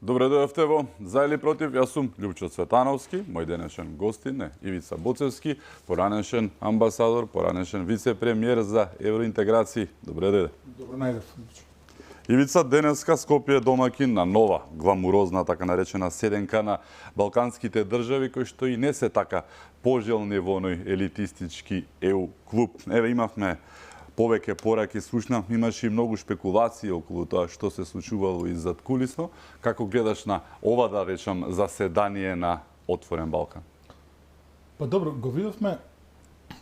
Добре дојавте во За или против. Јас сум Љупчо Цветановски, мој денешен гостин е Ивица Боцевски, поранешен амбасадор, поранешен вице-премиер за евроинтеграции. Добре дојде. Добро најдов. Ивица, денеска Скопје е домакин на нова, гламурозна, така наречена седенка на балканските држави, кои што и не се така пожелни во оној елитистички ЕУ клуб. Еве, имавме повеќе пораки, слушнав, имаше и многу шпекулации околу тоа што се случувало и задкулисно. Како гледаш на ова, да речам, заседание на Отворен Балкан? Па добро, го видовме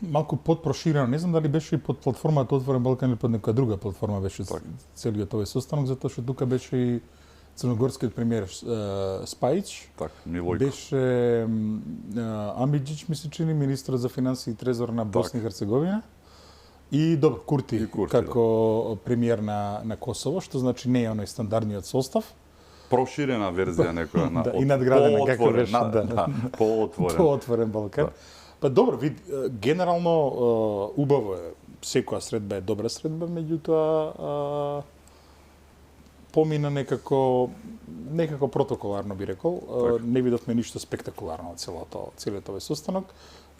малку подпроширено. Не знам дали беше и под платформата Отворен Балкан или под некоја друга платформа беше целиот овој состанок, затоа што тука беше и црногорскиот премиер Спајич. Милојко. Беше Амиџич, ми се чини, министр за финансии и трезор на Босна и Херцеговина. И добро, Курти како премиер на Косово, што значи не е оној стандардниот состав. Проширена верзија некоја на и надградена како беше поотворен Балкан. Па добро, генерално убаво е, секоја средба е добра средба, меѓутоа помина некако протоколарно би рекол. Не видовме ништо спектакуларно од целиот овој состанок.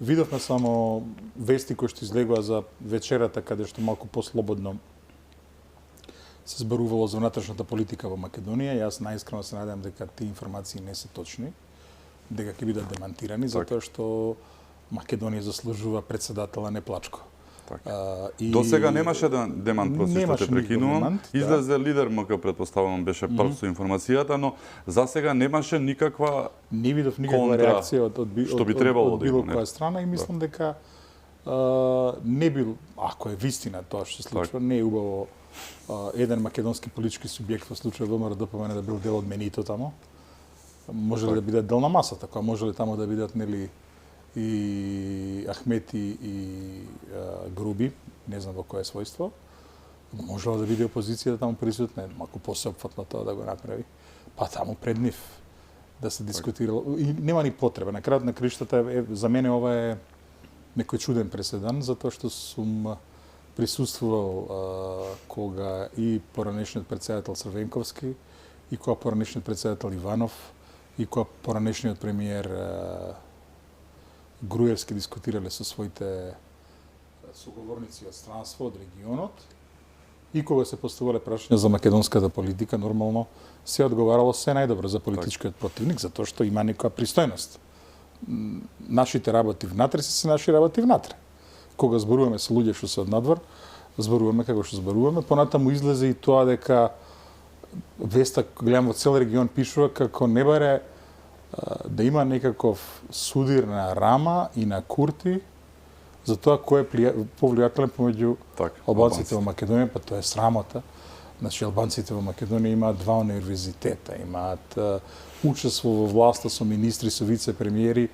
Видовме само вести кои што излегува за вечерата, каде што малку послободно се зборувало за внатрешната политика во Македонија. Јас најискрено се надевам дека тие информации не се точни, дека ќе бидат демантирани, затоа што Македонија заслужува председател, а не Плачко. До сега немаше демант, што те прекинувам. Излезе лидер МК, предпоставувам, беше прв со информацијата, но за сега немаше никаква не видов никаква реакција од било која страна и мислам дека не бил, ако е вистина тоа што се случува, не е убаво еден македонски политички субјект во случај ВМРО-ДПМН да бил дел од менито тамо. Може ли да биде дел на масата, која може ли тамо да бидат нели и Ахмети и Груби, не знам во кое својство. Можела да биде опозицијата таму присутна, малку посеопфатно тоа да го направи. Па таму пред нив да се дискутирало. И нема ни потреба. На крајот на криштата, за мене ова е некој чуден преседан, затоа што сум присуствувал кога и поранешниот председател Црвенковски, и кога поранешниот председател Иванов, и кога поранешниот премиер Груевски дискутирале со своите соговорници од странство, од регионот, и кога се поставувале прашања за македонската политика, нормално се одговарало се најдобро за политичкиот противник, затоа што има некоја пристојност. Нашите работи внатре се наши работи внатре. Кога зборуваме со луѓе што се од надвор, зборуваме како што зборуваме. Понатаму излезе и тоа дека веста, гледам во цел регион, пишува како не баре да има некаков судир на Рама и на Курти за тоа кој е повлијателен помеѓу албанците во Македонија, па тоа е срамота. Значи, албанците во Македонија имаат два универзитета, имаат учество во власта со министри, со вице-премиери,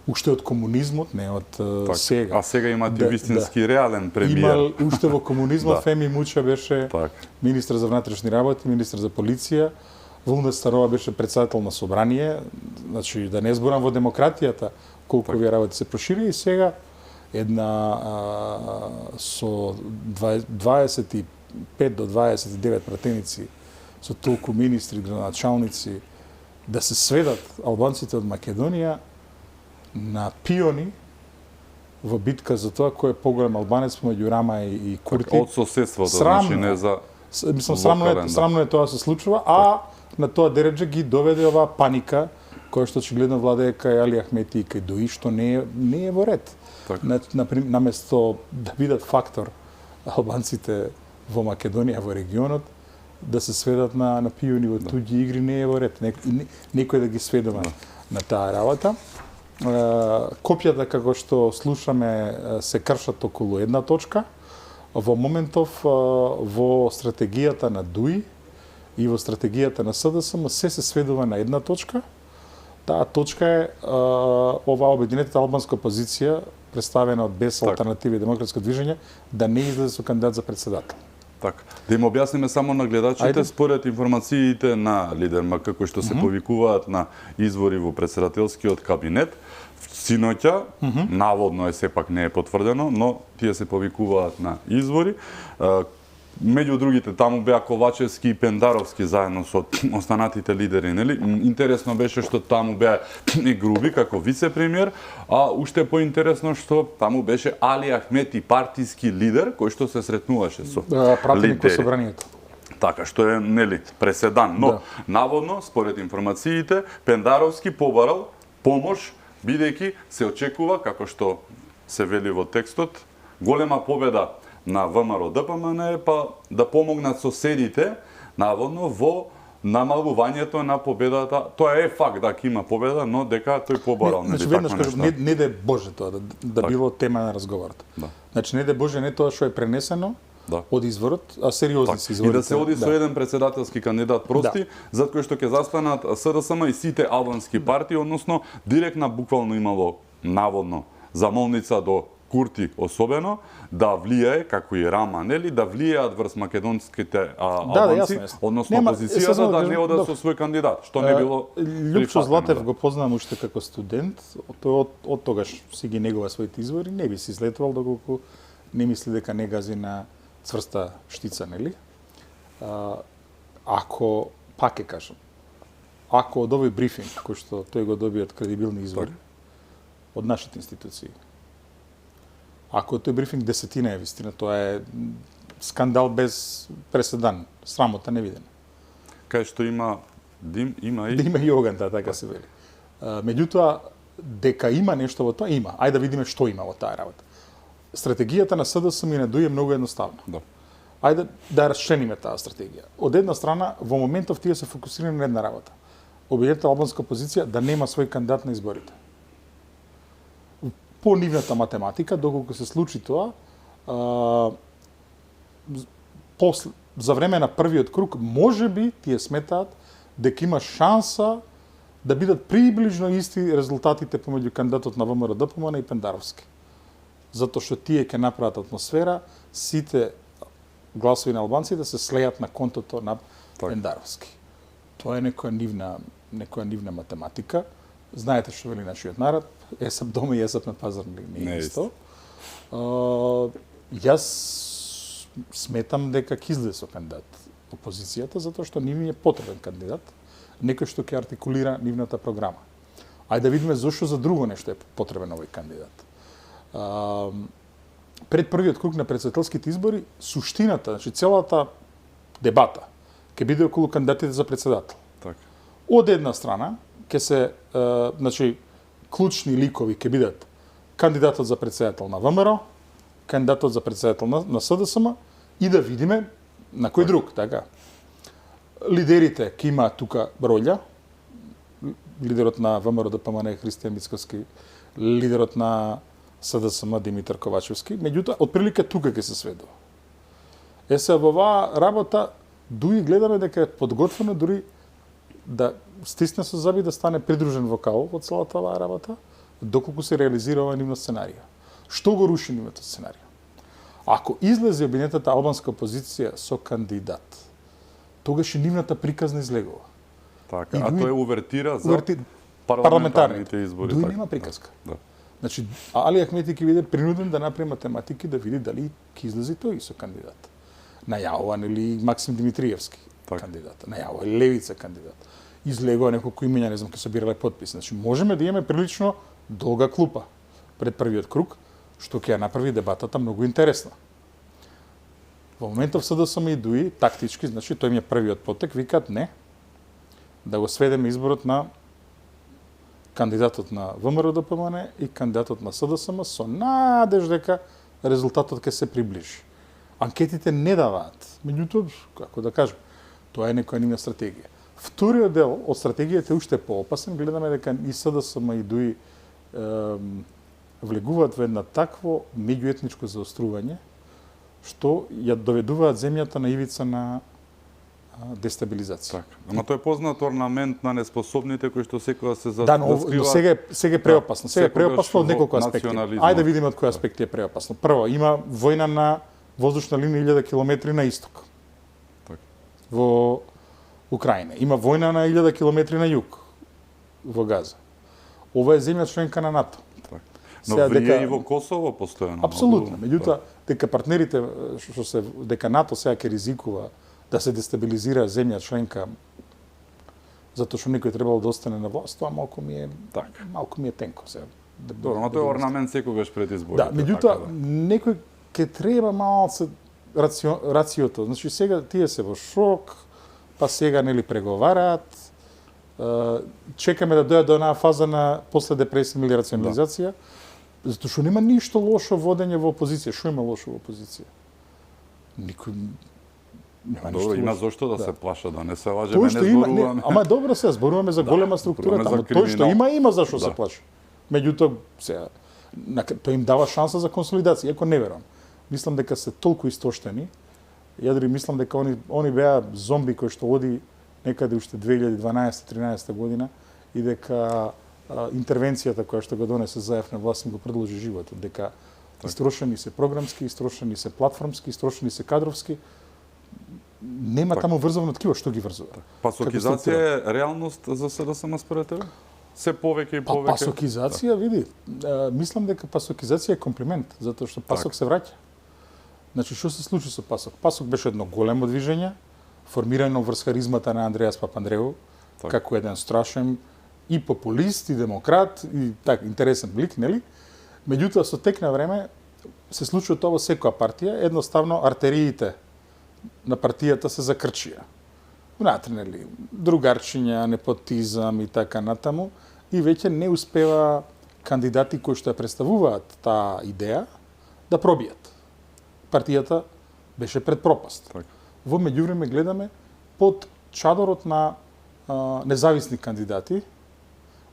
уште од комунизмот, не од сега. А сега имаат и вистински реален премиер. Имал уште во комунизмот, Феми Муча беше министр за внатрешни работи, министр за полиција, Вулнет Старова беше председател на собрание, значи да не зборам во демократијата колку овие работи се прошири, и сега една со 25 до 29 пратеници, со толку министри, градоначалници, да се сведат албанците од Македонија на пиони во битка за тоа кој е поголем албанец помеѓу Рама и Курти. Од соседството, значи не за мислам, срамно е тоа се случува, на тоа дередже ги доведе оваа паника која што очигледно владее кај Али Ахмети и кај Дуи, што не е во ред. Наместо да бидат фактор албанците во Македонија, во регионот, да се сведат на пиони во туѓи игри, не е во ред. Некој да ги сведува на таа работа. Копјата, како што слушаме, се кршат околу една точка. Во моментов, во стратегијата на Дуи и во стратегијата на СДСМ се сведува на една точка. Таа точка е оваа обединетата албанска опозиција, представена од Без алтернатива и демократско движење, да не излезе со кандидат за председател. Така. Да им објасниме само на гледачите, според информациите на лидер МК кои што се повикуваат на извори во председателскиот кабинет, синоќа, наводно е сепак не е потврдено, но тие се повикуваат на извори. Меѓу другите, таму беа Ковачевски и Пендаровски заедно со останатите лидери, нели? Интересно беше што таму беа и Груби како вице-премиер, а уште поинтересно што таму беше Али Ахмети, партиски лидер, кој што се сретнуваше со пратеник во лидери. собранието. Така, што е, нели, преседан. Но, наводно, според информациите, Пендаровски побарал помош, бидејќи се очекува, како што се вели во текстот, голема победа на ВМРО ДПМН, па да помогнат соседите, наводно, во намалувањето на победата. Тоа е факт, дека има победа, но дека тој побарал. Значи, веднаш кажам, не да е Боже тоа, да било тема на разговорот. Да. Значи, не да е Боже, не тоа што е пренесено, од изворот, а сериозни се И изворите. да се оди со еден председателски кандидат прости, зад кој што ќе застанат СДСМ и сите албански партии, односно директна буквално имало наводно замолница до Курти особено, да влијае, како и Рама, нели, да влијаат врз македонските албанци, јасно. односно опозицијата да не одат со свој кандидат, што не било Лјупчо Златев го познавам уште како студент, тој од тогаш си ги негува своите извори, не би си излетувал доколку не мисли дека не гази на цврста штица, нели? Ако, пак ќе кажам, ако од овој брифинг, кој што тој го доби од кредибилни извори, од нашите институции, ако тој брифинг десетина е вистина, тоа е скандал без преседан, срамота невидена. Кај што има дим, има и... Да има и оган, така се вели. Меѓутоа, дека има нешто во тоа, има. Ајде да видиме што има во таа работа. Стратегијата на СДСМ и на ДУИ е многу едноставна. Да. Ајде да расчлениме таа стратегија. Од една страна, во моментов тие се фокусирани на една работа. Обидете албанска опозиција да нема свој кандидат на изборите. По нивната математика, доколку се случи тоа, за време на првиот круг, може би тие сметаат дека има шанса да бидат приближно исти резултатите помеѓу кандидатот на ВМРО ДПМН и Пендаровски. Затоа што тие ќе направат атмосфера, сите гласови на албанците се слејат на контото на Пендаровски. Тоа е некоја нивна математика. Знаете што вели нашиот народ, есап дома и есап на пазар не е исто. Јас сметам дека ќе излезе со кандидат опозицијата, затоа што нив е потребен кандидат, некој што ќе артикулира нивната програма. Ајде да видиме зошто за друго нешто е потребен овој кандидат. Пред првиот круг на претседателските избори, суштината, значи целата дебата ќе биде околу кандидатите за претседател. Така. Од една страна ќе се значи клучни ликови ќе бидат кандидатот за претседател на ВМРО, кандидатот за претседател на СДСМ и да видиме на кој друг, така. Лидерите ќе имаат тука роља. Лидерот на ВМРО ДПМН Христијан Мицкоски, лидерот на СДСМ Димитар Ковачевски, меѓутоа отприлика тука ќе се сведува. Се во оваа работа дуи гледаме дека е подготвено дури да стисне со зъби да стане придружен вокал во целата оваа работа, доколку се реализира оваа нивна сценарија. Што го руши нивната сценарија? Ако излезе обвинетата албанска опозиција со кандидат, тогаш и нивната приказна излегува. Така, а тоа е увертира за парламентарните избори. Дуи нема приказка. Да. Значи, Али Ахмети ќе биде принуден да направи математики да види дали ќе излезе тој со кандидат. Најавува нели Максим Димитриевски кандидат, најавува Левица кандидат. Излегува неколку имења, не знам, ќе собирале подписи. Значи, можеме да имаме прилично долга клупа пред првиот круг, што ќе ја направи дебатата многу интересна. Во моментов СДСМ и ДУИ, тактички, значи, тој ми е првиот потек, викаат не, да го сведеме изборот на кандидатот на ВМРО ДПМН и кандидатот на СДСМ со надеж дека резултатот ќе се приближи. Анкетите не даваат. Меѓутоа, како да кажем, тоа е некоја нивна стратегија. Вториот дел од стратегијата е уште поопасен. Гледаме дека и СДСМ и ДУИ влегуваат во едно такво меѓуетничко заострување, што ја доведуваат земјата на ивица на дестабилизација. Така. Ама тоа е познат орнамент на неспособните кои што секогаш се Да, но сега е преопасно. Сега е преопасно од неколку аспекти. Ајде да видиме од кои аспекти е преопасно. Прво, има војна на воздушна линија 1000 километри на исток. Так. Во Украина. Има војна на 1000 километри на југ во Газа. Ова е земја членка на НАТО. Так. Но влие и во Косово постојано. Апсолутно. Меѓутоа, дека партнерите дека НАТО сега ќе ризикува да се дестабилизира земја членка затоа што некој требало да остане на власт, тоа малку ми е тенко сега. Добро, но тој орнамент секогаш пред изборите. Да, меѓутоа некој ќе треба малце рациото. Значи сега тие се во шок, па сега нели преговараат, чекаме да дојдат до онаа фаза на после депресија или рационализација, затоа што нема ништо лошо водење во опозиција. Што има лошо во опозиција? Никој нема ништо. Добро, има лошо. зошто да се плаша, да не се лажеме, Тој не што има, зборуваме. ама добро се зборуваме за голема структура, зборуваме за таму тој што криминал. има зашто Да. се плаши. Меѓутоа сега тој им дава шанса за консолидација, иако не верувам. Мислам дека се толку истоштени. Ја дори мислам дека они беа зомби кои што оди некаде уште 2012-13 година и дека интервенцијата која што го донесе Заев на власт им го продолжи животот, дека истрошени се програмски, истрошени се платформски, истрошени се кадровски. Нема таму врзовно ткиво, што ги врзува. Пасокизација е реалност за СДСМ според тебе? Се повеќе и повеќе. Пасокизација, види, мислам дека пасокизација е комплимент, затоа што пасок се враќа. Значи, што се случи со пасок? Пасок беше едно големо движење, формирано врз харизмата на Андреас Папандреу, како еден страшен и популист, и демократ, и так, интересен лик, нели? Меѓутоа, со тек на време, се случува тоа во секоја партија, едноставно артериите на партијата се закрчија. Внатре, нели, другарчиња, непотизам и така натаму, и веќе не успева кандидати кои што ја представуваат таа идеја да пробијат. Партијата беше пред пропаст. Во меѓувреме гледаме под чадорот на независни кандидати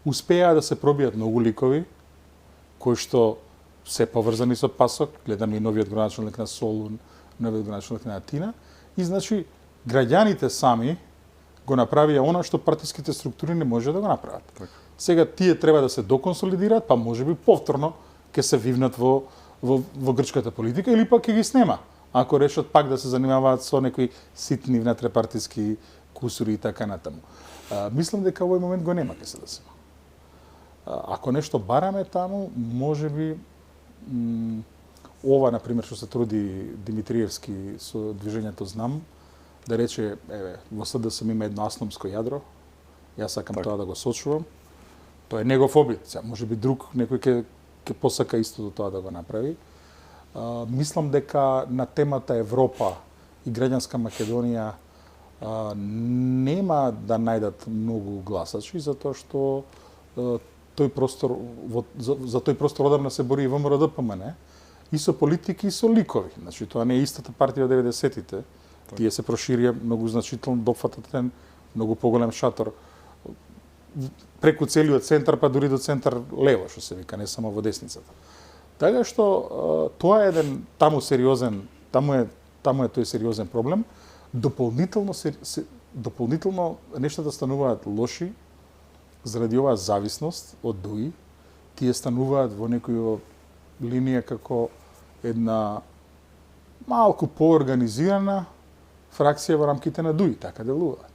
успеа да се пробијат многу ликови кои што се поврзани со пасок, гледаме и новиот градоначелник на Солун, новиот градоначелник на Атина, и значи граѓаните сами го направија она што партиските структури не може да го направат. Сега тие треба да се доконсолидираат, па можеби повторно ќе се вивнат во грчката политика или пак ќе ги снема, ако решат пак да се занимаваат со некои ситни внатрепартиски кусури и така натаму. Мислам дека овој момент го нема ке се СДСМ. Ако нешто бараме таму, можеби ова, например, што се труди Димитриевски со движењето Знам, да рече, еве, во СДСМ има едно асномско јадро, јас сакам тоа да го сочувам, тоа е негов обид. Сега, можеби друг некој ќе посака истото тоа да го направи. Мислам дека на темата Европа и граѓанска Македонија нема да најдат многу гласачи, затоа што тој простор за тој простор одамна се бори и ВМРО ДПМН, и со политики и со ликови. Значи тоа не е истата партија од 90-тите. Тие се проширија многу значително, допфатат еден многу поголем шатор преку целиот центар, па дури до центар лево, што се вика, не само во десницата. Така што тоа е еден таму е тој сериозен проблем. Дополнително нештата стануваат лоши заради оваа зависност од ДУИ. Тие стануваат во некоја линија како една малку поорганизирана фракција во рамките на ДУИ, така делуваат.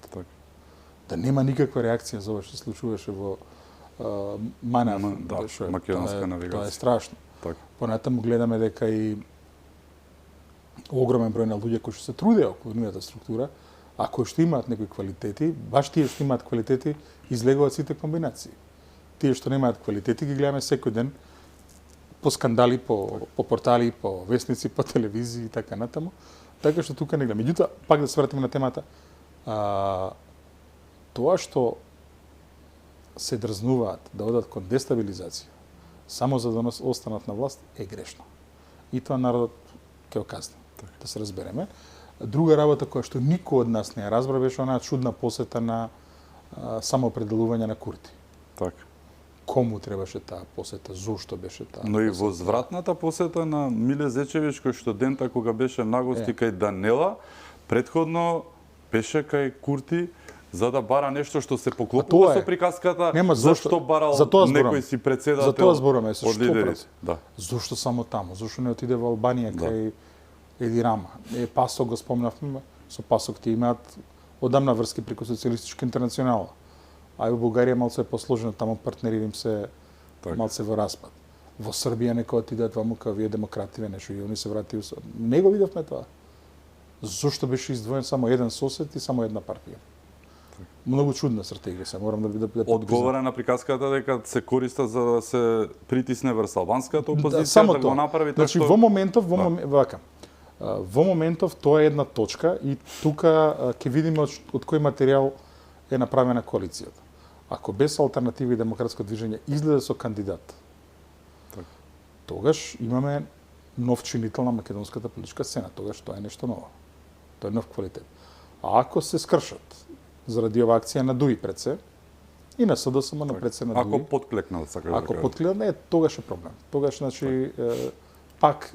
Да нема никаква реакција за ова што се случуваше во МАНАФ. Македонска навигација. Тоа е страшно. Понатаму гледаме дека и огромен број на луѓе кои што се трудеа околу нивната структура, а кои што имаат некои квалитети, баш тие што имаат квалитети, излегуваат сите комбинации. Тие што немаат квалитети ги гледаме секој ден по скандали, по портали, по вестници, по телевизии и така натаму. Така што тука не гледаме. Меѓутоа, пак да се вратиме на темата, тоа што се дрзнуваат да одат кон дестабилизација само за да нас останат на власт е грешно. И тоа народот ќе го казне. Да се разбереме. Друга работа која што никој од нас не ја разбра беше онаа чудна посета на самоопределување на Курти. Така. Кому требаше таа посета, зошто беше таа Но посета? и возвратната посета на Миле Зечевиќ, кој што дента кога беше нагости кај Данела, предходно беше кај Курти за да бара нешто што се поклопува со приказката, зашто барал некој си председател. За тоа зборуваме, од лидерите. Да. Зошто само таму? Зошто не отиде во Албанија кај Еди Рама? Пасок го спомнавме, со Пасок ти имаат одамна врски преку Социјалистичка интернационала. А и во Бугарија малце е посложено, таму партнери им се малце во распад. во Србија нека отидат ваму као вие демокративе нешто и они се вратија. Не го видовме тоа. Зошто беше издвоен само еден сосед и само една партија? Многу чудна стратегија се, морам да одговора на приказката дека се користа за да се притисне врз албанската опозиција, само да го направи тоа значи, што... во моментов, во моментов тоа е една точка и тука ќе видиме од кој материјал е направена коалицијата. Ако без алтернатива и демократско движење излезе со кандидат, тогаш имаме нов чинител на македонската политичка сцена. Тогаш тоа е нешто ново. Тоа е нов квалитет. А ако се скршат заради ова акција на ДУИ пред се, и на СДСМ на пред се на ДУИ... Ако подклекнат, сакаш да Ако кажеш. подклекнат, тогаш е проблем. Тогаш, значи, пак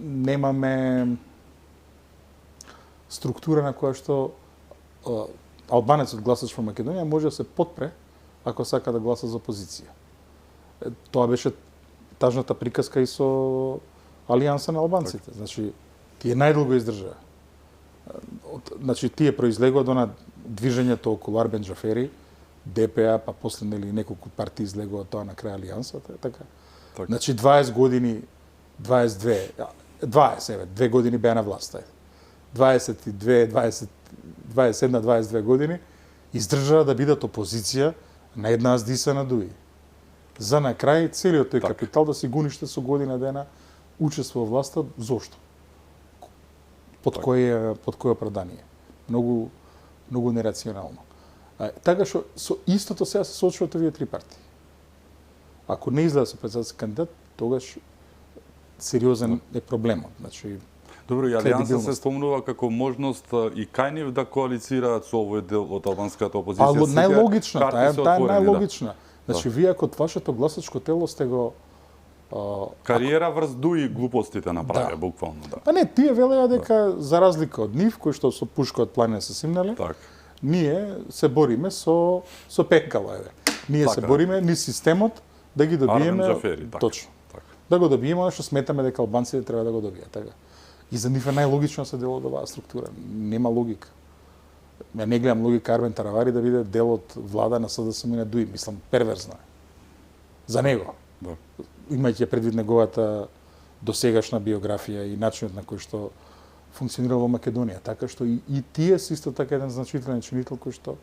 немаме структура на која што албанецот гласач во Македонија може да се подпре ако сака да гласа за опозиција. Тоа беше тажната приказка и со Алијанса на албанците. Значи, тие најдолго издржаа. Значи, тие произлегува од движењето околу Арбен Джафери, ДПА, па после нели неколку партии излегува тоа на крај Алијансата, така. Значи 20 години, 22, 2 години беа на власт, 22, 20, 21, 22 години издржаа да бидат опозиција на една аздиса на ДУИ. За на крај целиот тој капитал да си го униште со година дена учество во власта, зошто? Под кој оправдание? Многу нерационално. Така што со истото сега се соочуваат овие три партии. Ако не излезе со председателски кандидат, тогаш сериозен е проблемот. Значи, добро, и Алијанса се спомнува како можност и кај нив да коалицираат со овој дел од албанската опозиција. Па најлогична, таа е најлогична. Да. Значи, вие ако вашето гласачко тело сте го кариера врз ДУИ глупостите направија, буквално, да. Па не, тие велеа дека за разлика од нив, кои што со пушка од планина се симнале, ние се бориме со пекало, еве. Ние се бориме ни системот да ги добиеме точно. Да го добиеме што сметаме дека албанците треба да го добијат, така. И за нив е најлогично се дел од оваа структура. Нема логика. Ја не гледам логика Арбен Таравари да биде дел од влада на СДСМ и на ДУИ. Мислам, перверзно е. За него. Да. Имајќи предвид неговата досегашна биографија и начинот на кој што функционира во Македонија. Така што и тие се исто така еден значителен чинител кој што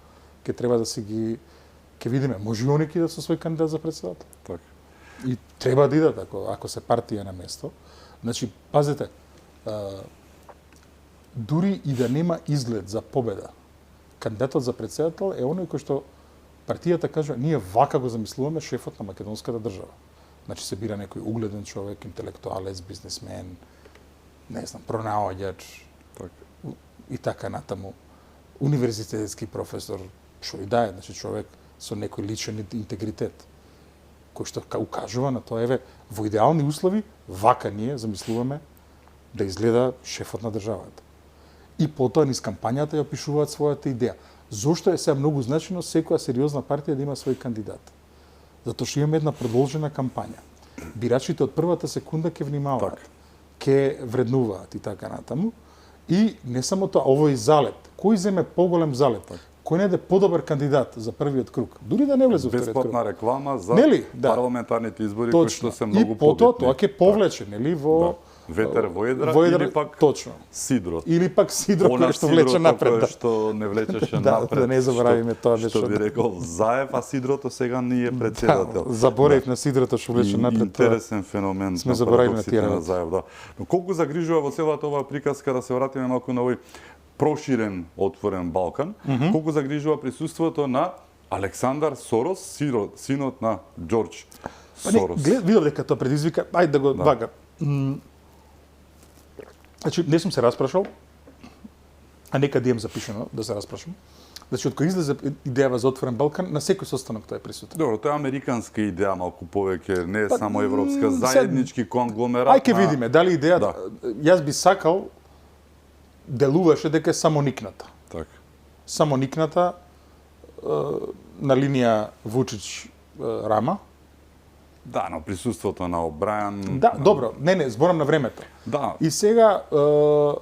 ќе треба да се ги ќе видиме. Може и они да со свој кандидат за претседател. Така. И треба да идат ако се партија на место. Значи, пазете, дури и да нема изглед за победа, кандидатот за претседател е оној кој што партијата кажа, ние вака го замислуваме шефот на македонската држава. Значи се бира некој угледен човек, интелектуалец, бизнесмен, не знам, пронаоѓач и така натаму. Универзитетски професор, што и да е, значи човек со некој личен интегритет, кој што укажува на тоа, еве, во идеални услови, вака ние замислуваме да изгледа шефот на државата. И потоа низ кампањата ја опишуваат својата идеја. Зошто е сега многу значено секоја сериозна партија да има свој кандидат? Затоа што имаме една продолжена кампања. Бирачите од првата секунда ќе внимаваат, ќе вреднуваат и така натаму. И не само тоа, ово е залет. Кој земе поголем залет? Кој најде подобар кандидат за првиот круг? Дури да не влезе во вториот круг. Бесплатна реклама за парламентарните избори кои што се многу побитни. И потоа тоа ќе повлече, нели, во ветер во едра или пак сидрот. Или пак сидрот кој што влече напред. Кој што не влечеше напред. Да не заборавиме тоа беше. Што би рекол Заев, а сидрото сега не е претседател. Заборев на сидрото што влече напред. Интересен феномен. Сме заборавили на тие на Заев, да. Но колку загрижува во целата оваа приказка, да се вратиме малку на овој проширен отворен Балкан, колку загрижува присуството на Александар Сорос, синот на Џорџ Сорос. Видов дека тоа предизвика, ајде да го вага. Значи, не сум се распрашал, а некаде имам запишано да се распрашам. Значи, од кој излезе идејава за отворен Балкан, на секој состанок тоа е присутен. Добро, тоа е американска идеја малку повеќе, не е само европска, заеднички конгломерат. Ај ке видиме, дали идејата, јас би сакал делуваше дека е самоникната. Така. Самоникната на линија Вучич-Рама. Да, но присуството на Обрајан... Да, добро, не, зборам на времето. Да. И сега,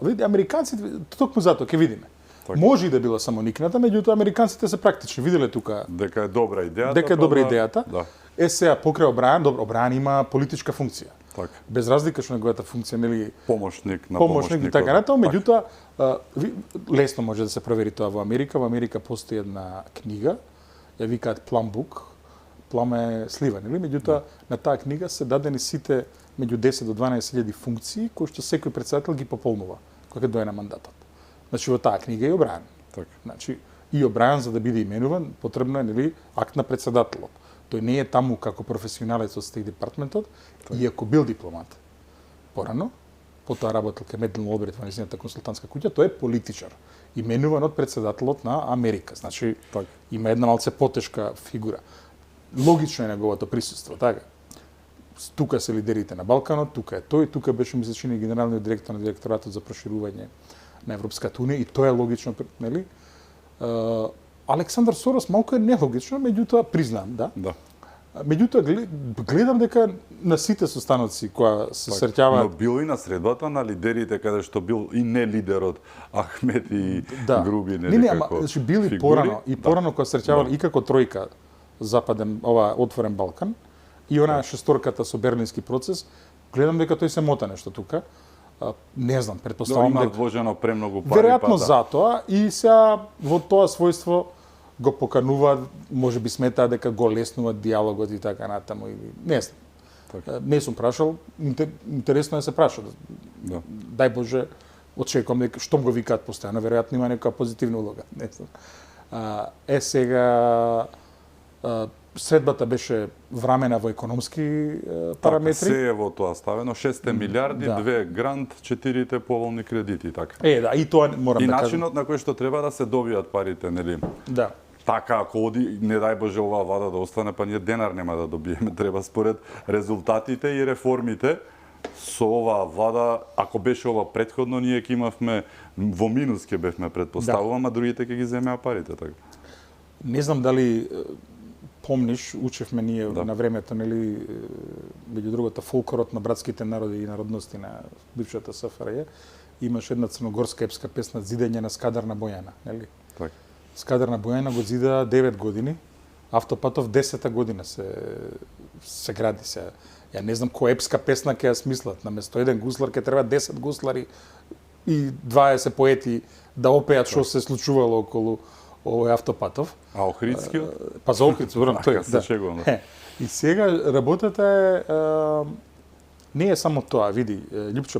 види, американците, токму затоа, ќе видиме. Така. Може и да била самоникната, меѓутоа американците се практични. Виделе тука Дека е добра идејата. дека е добра идејата. Да. Сега покрај Обрајан, добро, Обрајан има политичка функција. Така. Без разлика што неговата функција нели Помошник на помошник и така натаму, Така. меѓутоа лесно може да се провери тоа во Америка. Во Америка постои една книга, ја викаат Plum Book. Плам е слива, нели? Меѓутоа на таа книга се дадени сите меѓу 10 до 12.000 функции кои што секој претседател ги пополнува кога дојде на мандатот. Значи во таа книга е Обрајан. Така. Значи и Обрајан за да биде именуван потребно е нели акт на претседателот. Тој не е таму како професионалец од Стейт департментот, иако бил дипломат. Порано, потоа работел кај Медлин Олбрит во нејзината консултантска куќа, тој е политичар, именуван од претседателот на Америка. Значи Так. има една малце потешка фигура. Логично е неговото присуство, така. Тука се лидерите на Балканот, тука е тој, тука беше ми се чини генералниот директор на директоратот за проширување на Европската унија и тоа е логично, нели? Александар Сорос малку е нелогично, меѓутоа признам, да. Да. Меѓутоа гледам дека на сите состаноци кои се Но среќаваат бил и на средбата на лидерите каде што бил и не лидерот Ахмет и да. Груби не, како значи били фигури. порано и Да. порано кога се среќавале и како тројка западен ова отворен Балкан и онаа шесторката со Берлински процес, гледам дека тој се мота нешто тука. Не знам, Да, претпоставувам има дека вложено премногу пари. веројатно да. затоа и сега во тоа својство го покануваат, може би сметаат дека го леснуваат диалогот и така натаму или не знам. Така. Не сум прашал, интересно е да се праша. Да. Дај Боже, очекувам дека штом го викаат постојано, веројатно има некоја позитивна улога, не знам. Сега средбата беше врамена во економски параметри. Така, се е во тоа ставено 6 милиарди, Да. 2 грант, 4 поволни кредити, така. Да, и тоа морам И да кажам. начинот на кој што треба да се добијат парите, нели? Да. Така, ако оди, не дај Боже оваа влада да остане, па ние денар нема да добиеме. Треба според резултатите и реформите со оваа влада, ако беше ова претходно, ние ќе имавме во минус ќе бевме предпоставувам, а другите ќе ги земеа парите, така. Не знам дали помниш, учевме ние Да. на времето, нели, меѓу другото, фолклорот на братските народи и народности на бившата СФРЈ, имаше една црногорска епска песна "Зидење на Скадарна Бојана", нели? Така. Скадарна Бојана го зида 9 години, автопатов 10-та година се гради се. Ја не знам која епска песна ќе ја смислат. Наместо еден гуслар ќе треба 10 гуслари и 20 поети да опеат што се случувало околу овој автопатов. А Охридскиот? Па за Охрид, зборам Така, тој. се шегувам, да. И сега работата е не е само тоа, види, Љупчо,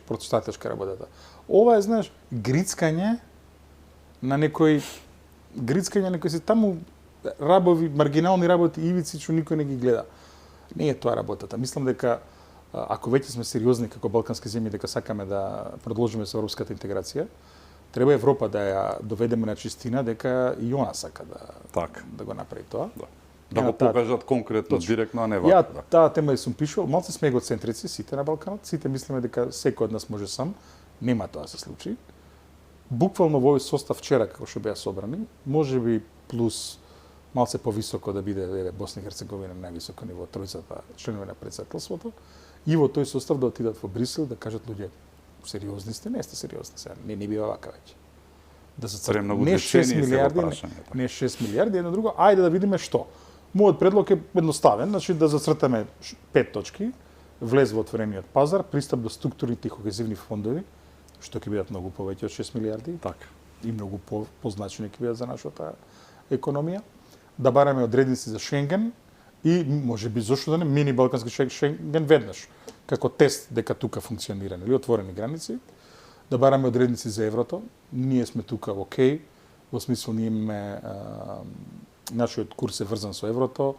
постратешка работата. Ова е, знаеш, грицкање на некои си таму рабови, маргинални работи, ивици, што никој не ги гледа. Не е тоа работата. Мислам дека ако веќе сме сериозни како балкански земји дека сакаме да продолжиме со европската интеграција, треба Европа да ја доведеме на чистина дека и она сака Така. да го направи тоа. Да. Да го покажат конкретно, директно, а не вака. Ја таа тема ја сум пишувал, малце сме егоцентрици, сите на Балканот, сите мислиме дека секој од нас може сам, нема тоа да се случи. Буквално во овој состав вчера како што беа собрани, можеби плюс малце повисоко да биде Босна и Херцеговина на највисоко ниво, тројцата членови на претседателството, и во тој состав да отидат во Брисел да кажат луѓе, сериозни сте, не сте сериозни сега, не бива вака веќе. Да се Премногу не 6 децении се го милиарди, прашање, така. не 6 милиарди, едно друго, ајде да видиме што. Мојот предлог е едноставен, значи да зацртаме 5 точки, влез во отворениот пазар, пристап до структурните и когезивни фондови, што ќе бидат многу повеќе од 6 милиарди, Така. и многу позначени ќе бидат за нашата економија, да бараме одредници за Шенген и може би зошто да не мини балкански Шенген веднаш како тест дека тука функционира, нели отворени граници, да бараме одредници за еврото. Ние сме тука окей, во смисла ние имаме нашиот курс е врзан со еврото,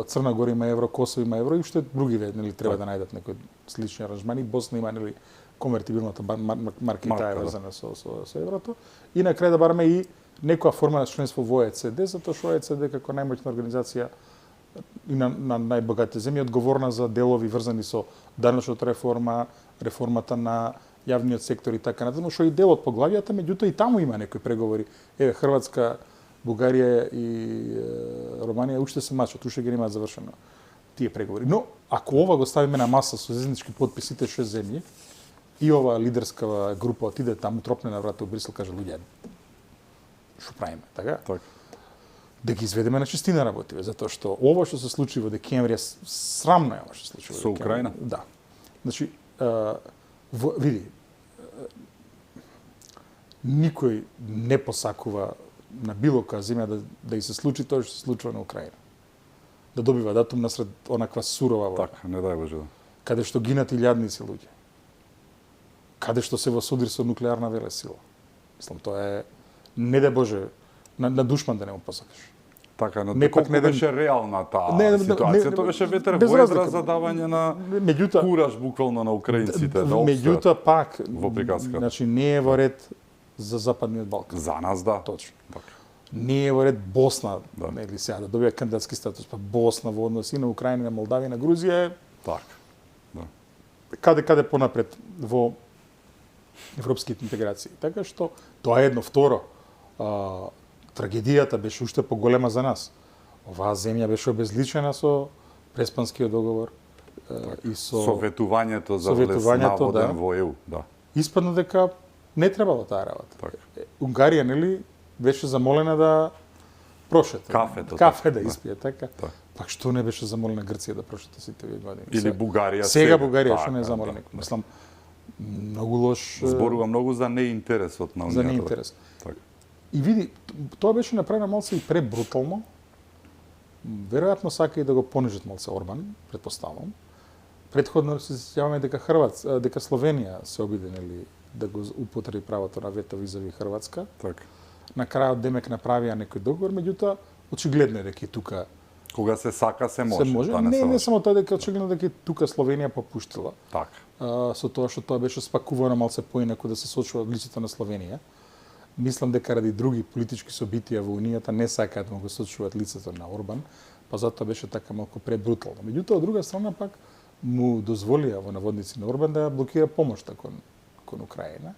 Црна Гора има евро, Косово има евро и уште други нели треба да најдат некои слични аранжмани. Босна има нели конвертибилната марка таа е врзана со еврото. И на крај да бараме и некоја форма на членство во ОЕЦД, затоа што ОЕЦД како најмоćна организација и на најбогатите земји одговорна за делови врзани со даночната реформа, реформата на јавниот сектор и така натаму, што и дел од поглавијата, меѓутоа и таму има некои преговори. Еве Хрватска, Бугарија и Романија уште се мачат, уште ги немаат завршено тие преговори. Но ако ова го ставиме на маса со заеднички потписите 6 земји, и ова лидерска група отиде таму, тропне на врата у Брисел, каже луѓе, што правиме, така? Так. Да ги изведеме на чистина работиве, затоа што ова што се случи во декември е срамно е ова што се случи во Со декември. Украина? Да. Значи, види, никој не посакува на било која земја да и се случи тоа што се случува на Украина. Да добива датум насред онаква сурова војна. Так, не дај Боже. Каде што гинат илјадници луѓе. Каде што се во содир со нуклеарна велесила. Мислам, тоа е, не да Боже, на душман да не му посакаш. Така, но Не, пак колку не да- беше реална таа Не, ситуација? Тоа беше ветер без во едра разлика. за давање на Меѓутоа, кураж буквално на украинците да обстојат. меѓутоа пак, во приказката. значи не е во ред за Западниот Балкан. За нас да. Точно. Така. Не е во ред Босна, Да. нели сега да добија кандидатски статус, па Босна во однос и на Украина, на Молдавија, на Грузија, Така. Да. каде понапред во европските интеграции. Така што тоа е едно. Второ, трагедијата беше уште поголема за нас. Оваа земја беше обезличена со Преспанскиот договор и со Советувањето за Советувањето, влез да. во ЕУ, да. испадна дека не требало таа работа. Така. Унгарија, нели, беше замолена да прошета. Кафето, Кафе така, да да. испие, така. Така. Пак што не беше замолена Грција да прошета сите овие години? Или Бугарија. Сега Бугарија што Така, не е замолена. да. Мислам, многу лош Зборува многу за неинтересот на за Унијата. неинтерес. Така. И види, тоа беше направено малце и пребрутално. Веројатно сака и да го понижат малце Орбан, предпоставам. Предходно се сеќаваме дека Словенија се обиде, нели, да го употреби правото на вето визави Хрватска. Така. На крајот демек направија некој договор, меѓутоа очигледно е дека и тука Кога се сака се може. се може. да Не, се не лажи. само тоа, дека очигледно дека и тука Словенија попуштила. Така. Со тоа што тоа беше спакувано малце поинаку да се сочува од лицето на Словенија. Мислам дека ради други политички собитија во Унијата не сакаат да го сочуваат лицето на Орбан, па затоа беше така малку пребрутално. Меѓутоа, од друга страна пак му дозволија во наводници на Орбан да блокира помошта кон Украина,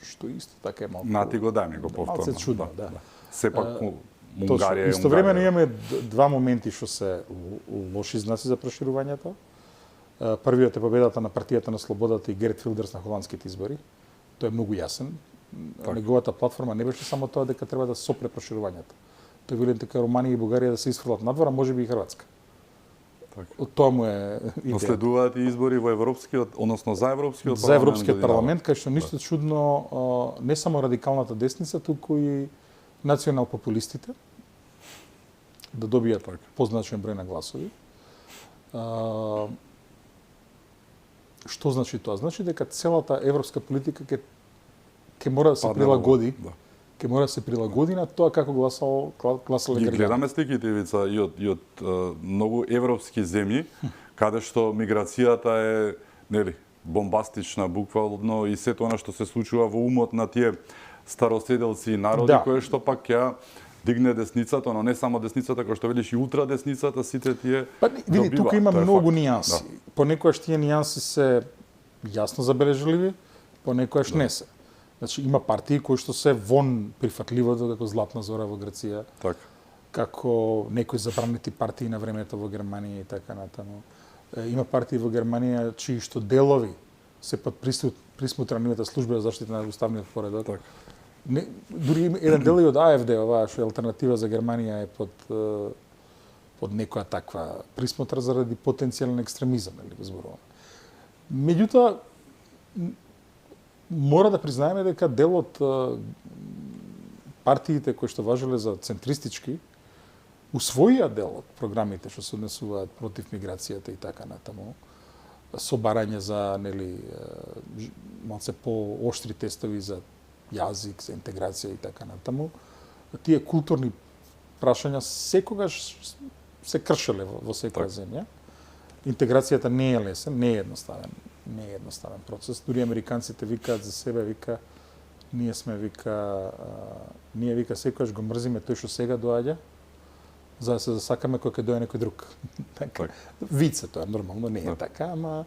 што исто така е малку... Нати го дај ми го повторно. Малце чудно, да. Сепак Точно. Унгарија е Истовремено Унгарија. имаме два моменти што се лоши знаци за проширувањето. Првиот е победата на партијата на слободата и Герт Вилдерс на холандските избори. Тој е многу јасен. Неговата платформа не беше само тоа дека треба да сопре проширувањето. Тој вели дека Руманија и Бугарија да се исфрлат надвор, а можеби и Хрватска. Така. Од тоа му е Но идеја. следуваат и избори во Европскиот, односно за Европскиот За Европскиот годинава. парламент, кај што ништо чудно не само радикалната десница, туку и национал-популистите да добијат позначен број на гласови. Што значи тоа? Значи дека целата европска политика ќе мора да се Падне прилагоди, во- да. ќе мора да се прилагоди на тоа како гласале Ги граѓани. гледаме сликите, Ивица, и од многу европски земји, каде што миграцијата е, нели, бомбастична буквално и сето она што се случува во умот на тие староседелци и народи, Да. кое што пак ја дигне десницата, но не само десницата, кој што велиш и ултрадесницата, сите тие Па, види, добива. тука има Тоа е многу факт. нијанси. Да. Понекогаш тие нијанси се јасно забележливи, понекогаш не се. Значи има партии кои што се вон прифатливото, како Златна зора во Грција, Така. како некои забранети партии на времето во Германија и така натаму. Има партии во Германија чии што делови се под присмотра на нивната служба за заштита на уставниот поредок. Така. Не, дури има еден дел и од АФД, оваа што е алтернатива за Германија е под некоја таква присмотра заради потенцијален екстремизам, нели го зборуваме. Меѓутоа мора да признаеме дека дел од партиите кои што важеле за центристички усвоија дел од програмите што се однесуваат против миграцијата и така натаму, со барање за, нели, малце по-оштри тестови за јазик, за интеграција и така натаму. Тие културни прашања секогаш се кршеле во секоја земја. Интеграцијата не е лесен, не е едноставен процес. Дури американците викаат за себе, ние секогаш го мрзиме тој што сега доаѓа, за да се засакаме кога ќе дојде некој друг. Така. Вице тоа, нормално не е така, ама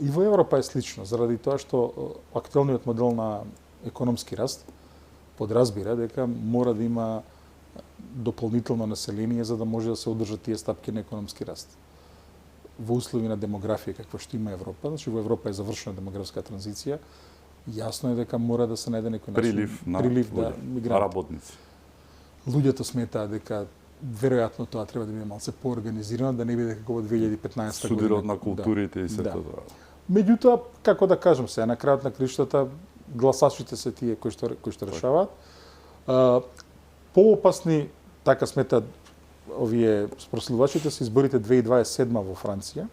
и во Европа е слично, заради тоа што актуелниот модел на економски раст подразбира дека мора да има дополнително население за да може да се одржат тие стапки на економски раст. во услови на демографија каква што има Европа, значи во Европа е завршена демографска транзиција, јасно е дека мора да се најде некој начин прилив да мигранти. работници. Луѓето сметаат дека веројатно тоа треба да биде малце поорганизирано, да не биде како во 2015 година. Судирот на културите и сето Да. тоа. Меѓутоа, како да кажам се, на крајот на криштата гласачите се тие кои што решаваат. Поопасни, така сметаат овие спрослувачите, се изборите 2027 во Франција.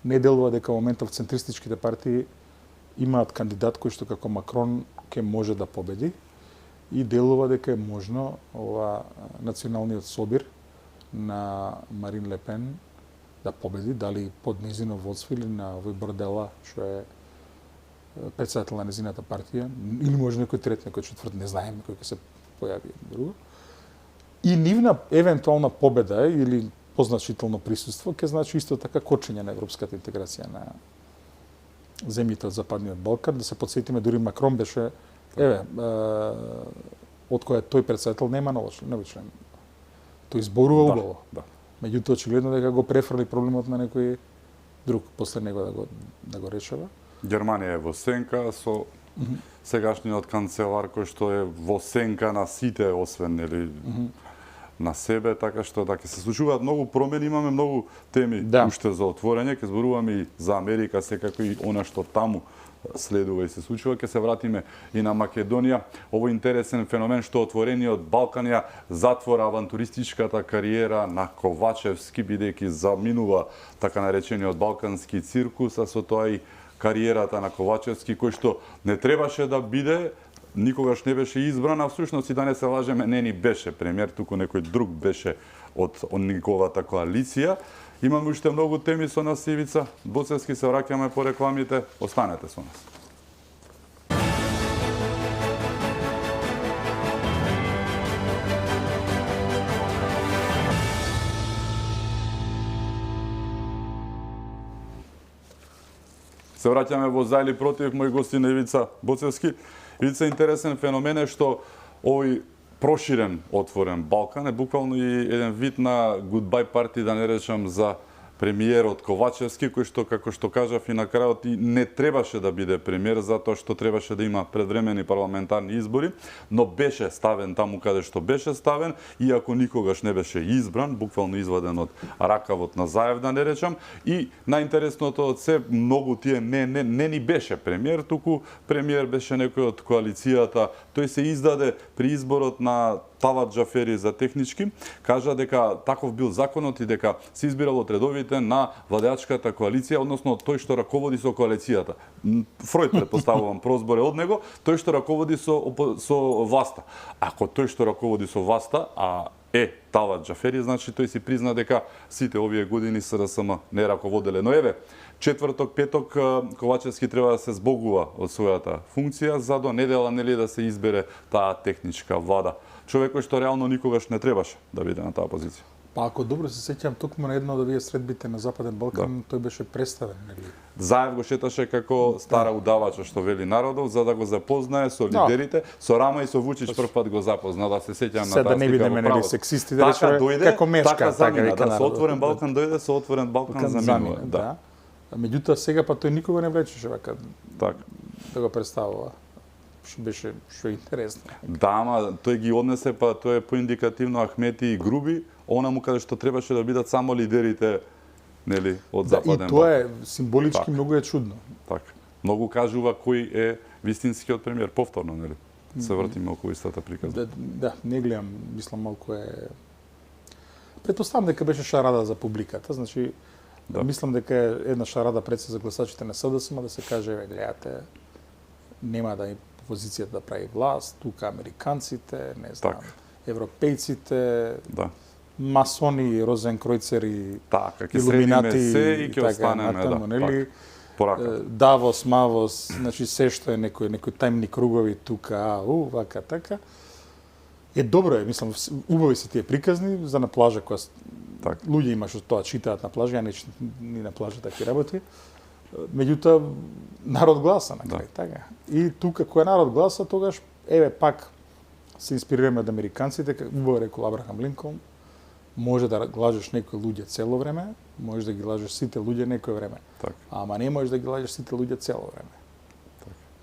Не делува дека во моментов центристичките партии имаат кандидат кој што како Макрон ќе може да победи и делува дека е можно ова националниот собир на Марин Ле Пен да победи, дали под незино водство или на овој Бордела, што е председател на незината партија, или може некој трет, некој четврт, не знаеме кој ќе се појави друго. И нивна евентуална победа или позначително присуство ќе значи исто така кочење на европската интеграција на земјите од Западниот Балкан. Да се подсетиме, дури Макрон беше, од која тој председател нема нови член. Тој изборува убаво. Да. Меѓутоа, очигледно дека го префрли проблемот на некој друг после него да го решава. Германија е во сенка со сегашниот канцелар кој што е во сенка на сите, освен нели на себе, така што ќе се случуваат многу промени, имаме многу теми уште за отворање, ќе зборуваме и за Америка, секако и она што таму следува и се случува. Ќе се вратиме и на Македонија. Овој интересен феномен што отворениот Балкан ја затвора авантуристичката кариера на Ковачевски, бидејќи заминува така наречениот балкански циркус, а со тоа и кариерата на Ковачевски, кој што не требаше да биде, никогаш не беше избран, а всушност и да не се лажеме, не ни беше премиер, туку некој друг беше од неговата коалиција. Имаме уште многу теми со нас, Ивица Боцевски, се враќаме по рекламите, останете со нас. Се враќаме во За или против, мој гостин Ивица Боцевски. Ивица, интересен феномен е што овој проширен, отворен Балкан е буквално и еден вид на goodbye party, да не речам, за премиерот Ковачевски, кој што, како што кажав и на крајот, и не требаше да биде премиер, затоа што требаше да има предвремени парламентарни избори, но беше ставен таму каде што беше ставен, иако никогаш не беше избран, буквално изваден од ракавот на Заев, да не речам, и најинтересното од се, многу тие не ни беше премиер, туку премиер беше некој од коалицијата. Тој се издаде при изборот на Талат Џафери за технички, кажа дека таков бил законот и дека се избирал од редовите на владеачката коалиција, односно тој што раководи со коалицијата. Фројд, предпоставувам, прозбор е од него, тој што раководи со власта. Ако тој што раководи со власта, а е Талат Џафери, значи тој си призна дека сите овие години СРСМ не раководеле. Но еве, четврток, петок, Ковачевски треба да се збогува од својата функција, за до недела нели да се избере таа техничка влада. Човек кој што реално никогаш не требаше да биде на таа позиција. Па ако добро се сеќавам, токму на една од овие средбите на Западен Балкан, тој беше представен, нели? Заев го шеташе како стара удавача, што вели народов, за да го запознае со лидерите, со Рама и со Вучич прв пат го запозна, да се сеќавам на таа слика. Се да не бидеме нели сексисти, да така речеме како мечка, така вика, со отворен Балкан дојде, со отворен Балкан заминува. Да. Меѓутоа сега па тој никога не влечеше вака така да го представува. Што беше што е интересно. Да, ама тој ги однесе, па тоа е поиндикативно Ахмети и Груби, онаму каде што требаше да бидат само лидерите, нели, од Западен Балкан. И тоа е символички многу е чудно. Така. Многу кажува кој е вистинскиот премиер, повторно, нели? Се вртиме околу истата приказна. Да, не гледам, мислам малку е. Предпоставам дека беше шарада за публиката, значи мислам дека е една шарада пред се за гласачите на СДСМ да се каже, гледате, нема да и позицијата да прави власт, тука американците, не знам, европејците, масони, розенкројцери, ќе средиме се и ќе останеме, нели? Порака. Давос, Мавос, значи се што е некои тајмни кругови тука, вака, така. Е добро е, мислам, убави се тие приказни за на плажа која луѓе има што тоа читаат на плажа, ја не на плажа такви работи. Меѓутоа народ гласа на крај, така. И тука кој народ гласа, тогаш еве пак се инспирираме од американците, убаво рекол Абрахам Линколн, Може да лажеш некои луѓе цело време, може да ги лажеш сите луѓе некое време. Така. Ама не можеш да ги лажеш сите луѓе цело време.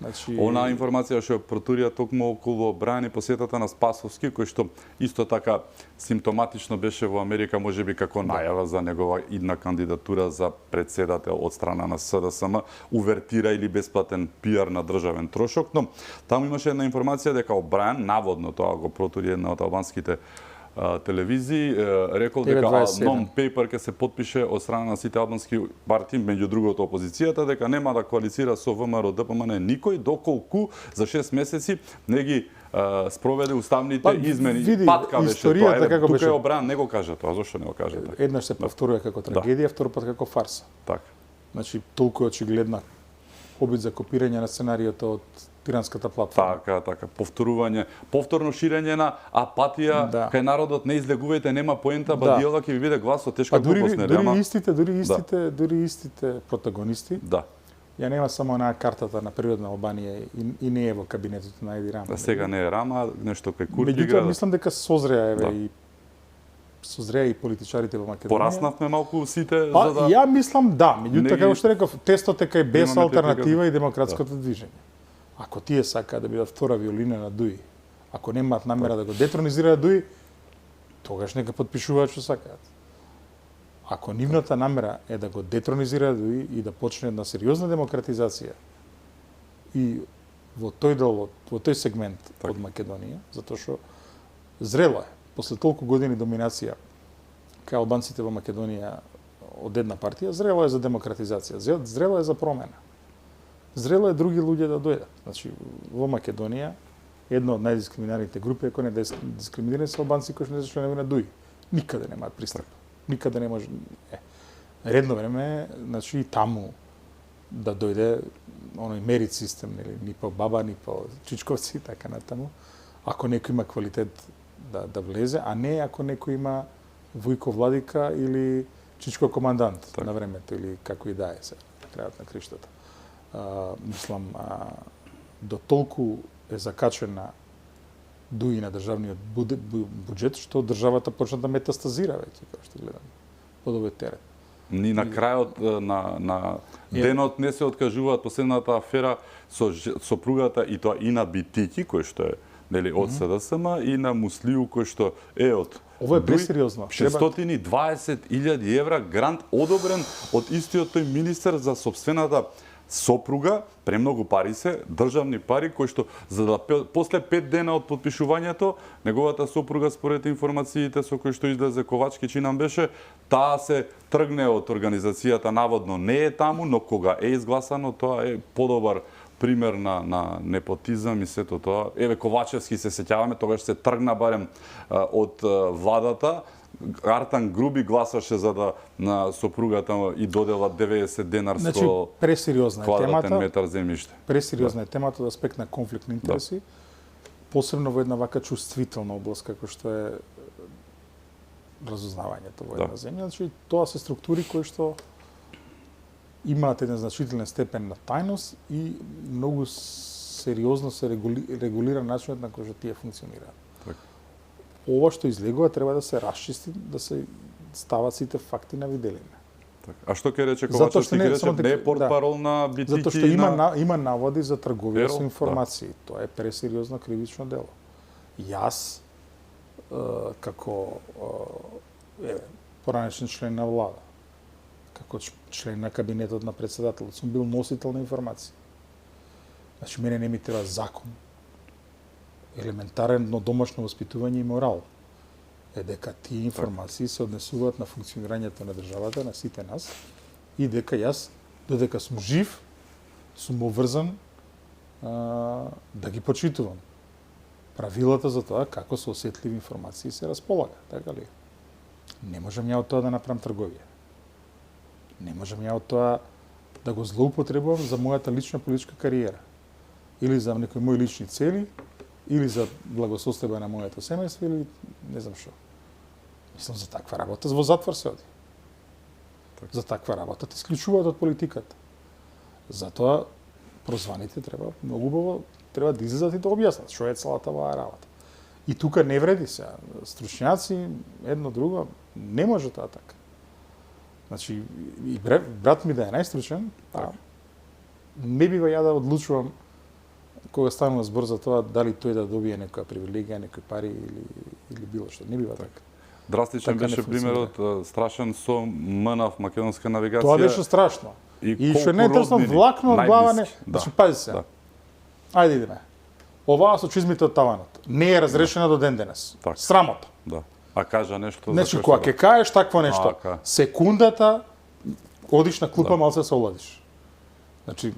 Значи, Она информација што протурија токму околу брани посетата на Спасовски, кој што исто така симптоматично беше во Америка, можеби како најава за негова идна кандидатура за председател од страна на СДСМ, увертира или бесплатен пиар на државен трошок, но таму имаше една информација дека Обрајан, наводно тоа го протури една од албанските телевизии, рекол дека non-paper ќе се потпише од страна на сите албански партии, меѓу другото опозицијата, дека нема да коалицира со ВМРО ДПМН никој, доколку за 6 месеци не ги спроведе уставните измени. Патка беше тоа. Како тука беше? е Обрајан, не го кажа тоа. Зошто не го кажа така? Еднаш се повторува како трагедија, втор пат како фарса. Така. Значи, толку е очигледна обид за копирање на сценариото од Пиранската платформа. Така, повторување, повторно ширење на апатија кај народот, не излегувајте, нема поента, бадијала ќе ви биде гласот, тешка глупост, нели? Дури истите протагонисти. Да. Ја нема само на картата на природна Албанија и не е во кабинетот на Еди Рама. Да, сега не е Рама, нешто кај Курти игра. Меѓутоа, мислам дека созреа и политичарите во Македонија. Пораснавме малку сите за да... Ја мислам да, меѓутоа како што реков, тестот е кај без алтернатива и демократското движење. Ако тие сакаат да бидат втора виолина на Дуи, ако немаат намера да го детронизираат Дуи, тогаш нека потпишуваат што сакаат. Ако нивната намера е да го детронизираат Дуи и да почне една сериозна демократизација и во тој дел, во тој сегмент од Македонија, затоа што зрело е, после толку години доминација кај албанците во Македонија од една партија, зрело е за демократизација, зрело е за промена. Зрело е други луѓе да дојдат. Значи, во Македонија, една од најдискриминираните групи, ако не дискриминирани се албанци кои што не се членови на ДУИ. Никаде немаат пристап. Никаде не може... Редно време, значи, и таму да дојде оној мерит систем, нели, ни по баба, ни по чичковци, така натаму. Ако некој има квалитет да влезе, а не ако некој има Вујко Владика или Чичко командант на времето, или како и да е се, крајот на криштата. Мислам, до толку е закачена Дуи на државниот буџет, што државата почна да метастазира веќе, како што гледам, под овој терет. Ни на крајот на денот не се откажуваат последната афера со сопругата и тоа и на Битики, кој што е нели од СДСМ, и на Муслију, кој што е од Ова е пресериозно. 620.000 евра грант одобрен од истиот тој министер за собствената сопруга, премногу пари се, државни пари, кои што за да после 5 дена од подпишувањето, неговата сопруга според информациите со кои што излезе Ковачки чинам беше, таа се тргне од организацијата, наводно не е таму, но кога е изгласано, тоа е подобар пример на непотизам и сето тоа. Еве Ковачевски се сеќаваме, тогаш се тргна барем од владата. Артан Груби гласаше за да на сопругата и додела 90 денарско, значи, пресериозна е темата, метар земјиште. Пресериозна е темата од аспект на конфликт на интереси, посебно во една вака чувствителна област како што е разузнавањето во една земја. Значи, тоа се структури кои што имаат еден значителен степен на тајност и многу сериозно се регулира начинот на кој што тие функционираат. Ова што излегува треба да се расчисти, да се стават сите факти на виделина. А што ќе рече Ковачевски? Ќе рече не е портпарол на Битики? Затоа што има наводи за трговија со информации. Тоа е пресериозно кривично дело. Јас, како поранешен член на влада, како член на кабинетот на председателот, сум бил носител на информации. Значи, мене не ми треба закон. Елементарно домашно воспитување и морал е дека тие информации се однесуваат на функционирањето на државата, на сите нас, и дека јас, додека сум жив, сум обврзан да ги почитувам. Правилата за тоа како со осетливи информации се располага, така ли? Не можам ја од тоа да направам трговија. Не можам ја од тоа да го злоупотребувам за мојата лична политичка кариера или за некои мои лични цели, или за благосостојба на моето семејство, или не знам што. Мислам, за таква работа во затвор се оди. За таква работа те исклучуваат од политиката. Затоа прозваните треба многу убаво треба да излезат и да објаснат што е целата оваа работа. И тука не вреди се. Стручњаци, едно друго, не може тоа така. Значи, и брат ми да е најстручен, не бива ја да одлучувам кога станува збор за тоа дали тој да добие некоја привилегија, некои пари или било што. Не бива така. Драстичен Така не беше примерот, страшен со МНАВ, македонска навигација. Тоа беше страшно. И што не колку трсно роднини, влакно од глава не. најблиски, да. Значи, пази се. Да. Ајде идеме. Оваа со чизмите од таванот не е разрешена до ден денес. Така. Срамота. Да. А кажа нешто Значи, за кога кој ќе кажеш такво нешто, Ака. секундата одиш на клупа, малце се оладиш. Значи,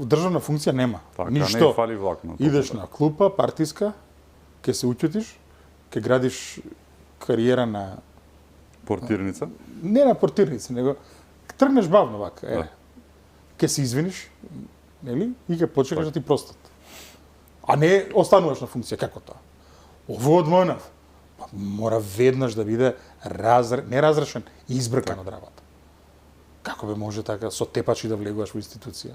државна функција нема. Така, Ништо. не фали влакно. Идеш на клупа, партиска, ќе се уќутиш, ќе градиш кариера на портирница. не на портирница, него тргнеш бавно вака, Да. ќе се извиниш, нели? И ќе почекаш да ти простат. А не остануваш на функција, како тоа? Ово од МНАВ, па мора веднаш да биде не разрешен, избркан од работа. Како бе може така со тепачи да влегуваш во институција?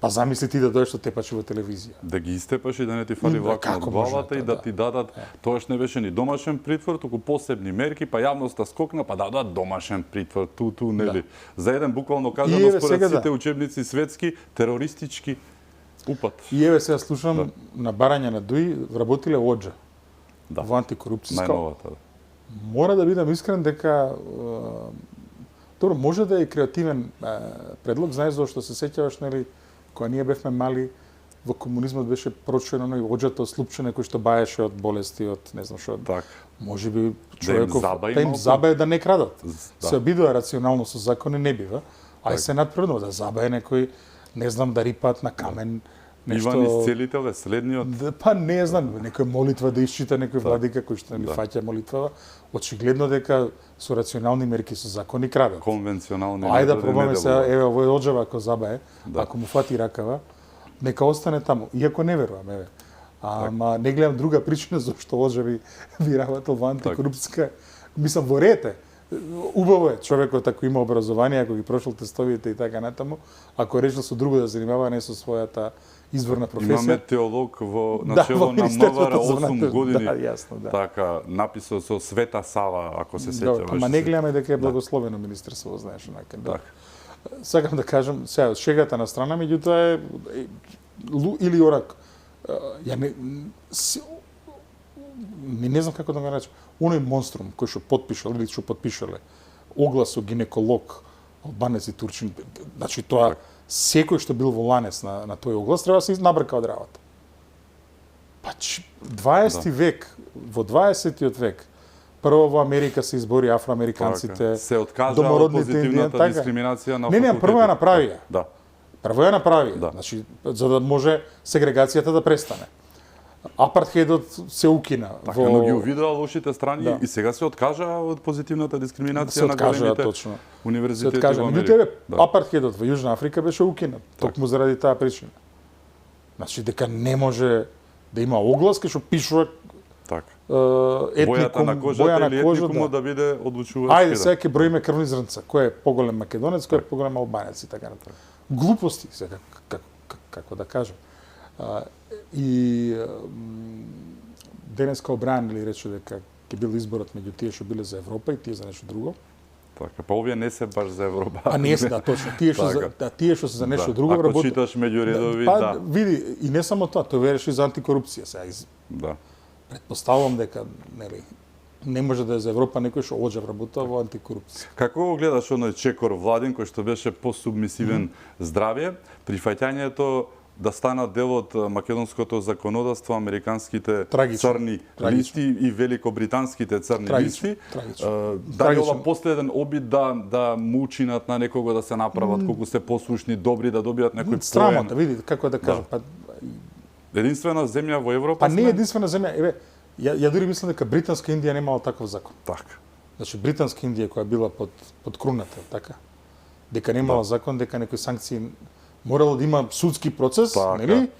Па замисли ти да дојдеш со тепачи во телевизија. Да ги истепаш и да не ти фали влакно од како може главата и тоа, да ти дадат, тоаш не беше ни домашен притвор, туку посебни мерки, па јавноста скокна, па дадат домашен притвор, ту, нели. За еден буквално кажано еве според сега сите учебници светски, терористички упад. И еве сега слушам на барање на Дуи, вработиле Оџа Да. во антикорупцијска. Најновата. Мора да бидам искрен дека добро, може да е креативен предлог, знаеш зашто се сеќаваш, нели, кога ние бевме мали, во комунизмот беше прочено оној Оџата слупче кој што баеше од болести, од не знам што. Так. Може би човеков забаи да им малку. забае да не крадат. Да. Се обидува рационално со закони, не бива. Ај се надпревно да забае некој, не знам, да рипат на камен, нешто. Иван Исцелител е следниот. Па не знам, некоја молитва да исчита некој владика кој што не фаќа молитвава. Очигледно дека со рационални мерки, со закони крадат. Конвенционални. Ајде да методи пробаме не се, делуваат. еве овој Оџава ако забае, Да. ако му фати ракава, нека остане таму, иако не верувам, еве. Ама не гледам друга причина зашто Оџави би работел во антикорупцијска, мислам во рете. Убаво е човекот ако има образование, ако ги прошол тестовите и така натаму, ако решил со друго да занимава, а не со својата изворна професија. Имаме теолог во Да, начело во на Министерството МВР за 8 внатрешни- години. Да, јасно, да. Така написал со Света Сава, ако се Добро, сеќаваш. ама не гледаме дека е благословено министерство, знаеш, онака. Да. Така. Сакам да кажам, сега шегата на страна, меѓутоа или орак. Ја не знам како да го наречам. Оној монструм кој што подпишал или што подпишале оглас со гинеколог албанец и турчин, значи тоа секој што бил во ланец на тој оглас треба да се набрка од работа. Па 20 век, во 20-тиот век, прво во Америка се избори афроамериканците, Се откажа од домородните позитивната индијани, така. дискриминација на Не, факултетите. прво ја направија. Да. Прво ја направија, Да. значи, за да може сегрегацијата да престане. Апартхедот се укина. Така, но ги увидува лошите страни Да. и сега се откажа од позитивната дискриминација се на откажа големите точно. Се универзитети откажа. во Меѓутоа, Америка. Да. апартхедот во Јужна Африка беше укинат, токму заради таа причина. Значи, дека не може да има оглас кај што пишува Така. етникум, Бојата на кожата или етникумот да биде одлучувачки. Ајде, сега ќе броиме крвни зрнца. Кој е поголем македонец, кој е поголем албанец и така натаму. Глупости, сега како да кажам. Денеска Обран или рече дека ќе бил изборот меѓу тие што биле за Европа и тие за нешто друго. Така, па овие не се баш за Европа. А не се, да, точно. Тие што за тие што се за нешто друго Ако работат. читаш меѓу редови, Па да. види, и не само тоа, тој вереше и за антикорупција сега. Да. Предпоставувам дека нели не може да е за Европа некој што Оџа работува во антикорупција. Како го гледаш оној Чекор Владин кој што беше посубмисивен здравје, прифаќањето да станат дел од македонското законодавство, американските Трагично. црни листи и великобританските црни Трагично. листи. Трагично. Дали ова Трагично. последен обид да му учинат на некого да се направат колку се послушни, добри, да добијат некој Страмота, поен. види, како да кажам, па Единствена земја во Европа па не сме? е единствена земја, еве, ја дури мислам дека британска Индија немала таков закон. Така. Значи британска Индија која била под круната, така. Дека немала закон, дека некои санкции морало да има судски процес, Така. нели?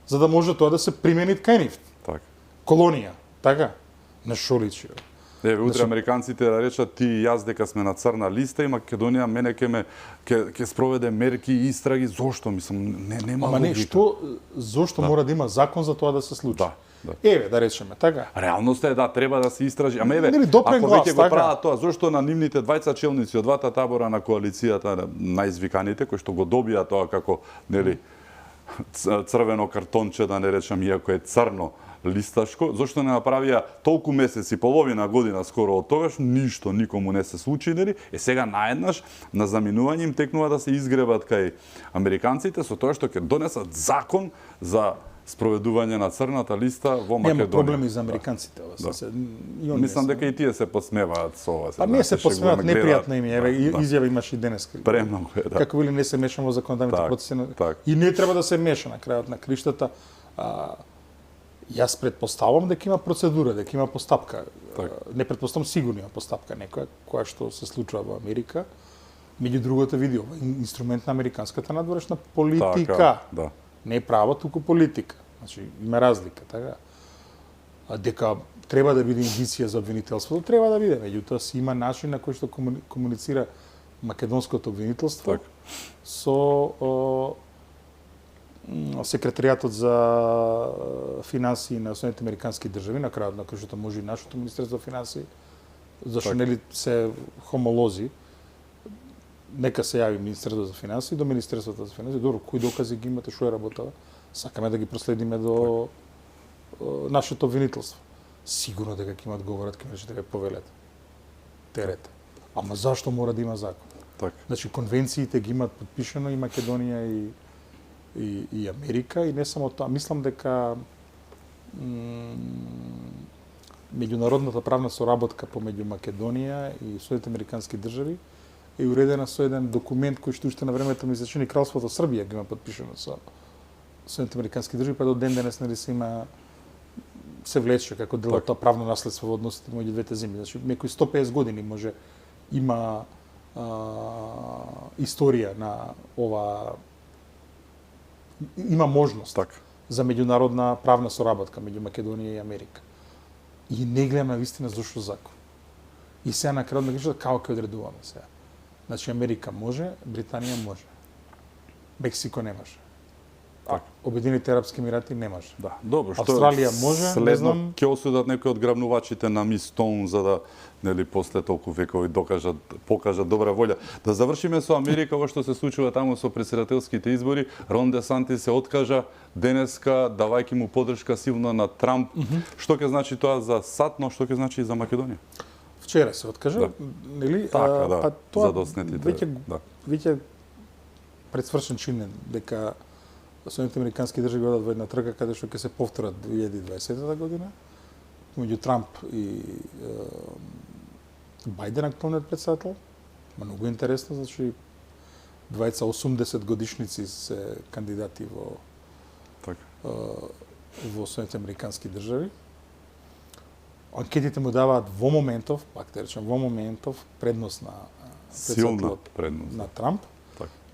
За да може тоа да се примени кај нив. Така. Колонија, така? На шо личи? Еве утре Значи- американците да речат ти и јас дека сме на црна листа и Македонија мене ќе спроведе мерки и истраги. Зошто? Мислам, нема Ама не, логика. што, зошто мора да има закон за тоа да се случи? Да. Еве, да речеме, така. Реалноста е да треба да се истражи. Ама еве, Нели, допрен ако глас, веќе го така. прават тоа, зошто на нивните двајца челници од двата табора на коалицијата најзвиканите кои што го добија тоа како нели црвено картонче, да не речам, иако е црно листашко, зошто не направија толку месеци, половина година скоро од тогаш, ништо никому не се случи, нели? Сега наеднаш на заминување им текнува да се изгребат кај американците со тоа што ќе донесат закон за спроведување на црната листа во Македонија. Нема проблеми за американците, ова се. Мислам дека и тие се посмеваат со ова. Па не се посмеваат, непријатно им е. Еве, изјава имаше и денес. Премногу е, да. Како вели, не се мешам во законодавните процеси. И не треба да се меша на крајот на криштата. Јас предпоставам дека има процедура, дека има постапка. Не предпоставам, сигурно има постапка некоја која што се случува во Америка. Меѓу другото види ова инструмент на американската надворешна политика. Така, да. Не е право, туку политика. Значи, има разлика, така? А дека треба да биде индиција за обвинителството, треба да биде. Меѓутоа, си има начин на кој што комуницира македонското обвинителство со секретаријатот за финансии на Соединетите американски држави, на крајот на кој што може и нашето Министерство за финансии, зашто нели се хомолози. Нека се јави Министерството за финансии до Министерството за финансии. Добро, кои докази ги имате, што е работава? Сакаме да ги проследиме до нашето обвинителство. Сигурно дека ќе имат говорат, ќе речете дека повелете. Терете. Ама зашто мора да има закон? Така. Значи конвенциите ги имат подпишано и Македонија и Америка, и не само тоа. Мислам дека меѓународната правна соработка помеѓу Македонија и Соединетите американски држави е уредена со еден документ кој што уште на времето ми се чини Кралството Србија ги има подпишано со Соединетите американски држави, па до ден денес нели се влече како дел од тоа правно наследство во односите меѓу двете земји. Значи некои 150 години може има историја на ова, има можност за меѓународна правна соработка меѓу Македонија и Америка. И не гледаме вистина зашто закон. И сега на крајот на грешата како ќе одредуваме сега. Значи Америка може, Британија може. Мексико не може. Обединените арапски емирати не може. Да, добро, што Австралија може, не знам. Ќе осудат некои од грабнувачите на Мис Стоун за да нели после толку векови покажат добра волја. Да завршиме со Америка, во што се случува таму со претседателските избори. Рон Де Сантис се откажа денеска давајќи му поддршка силна на Трамп. Што ќе значи тоа за САД, но што ќе значи и за Македонија? Вчера се откажа, нели? Така, да, па тоа за доснетите. Веќе предсвршен чин дека Соединетите американски држави одат во една трка каде што ќе се повторат 2020 година меѓу Трамп и Бајден, актуелниот председател. Многу интересно, значи двајца 80 годишници се кандидати во Соединетите американски држави. Анкетите му даваат во моментов, пак те речем, во моментов предност на силна предност на Трамп.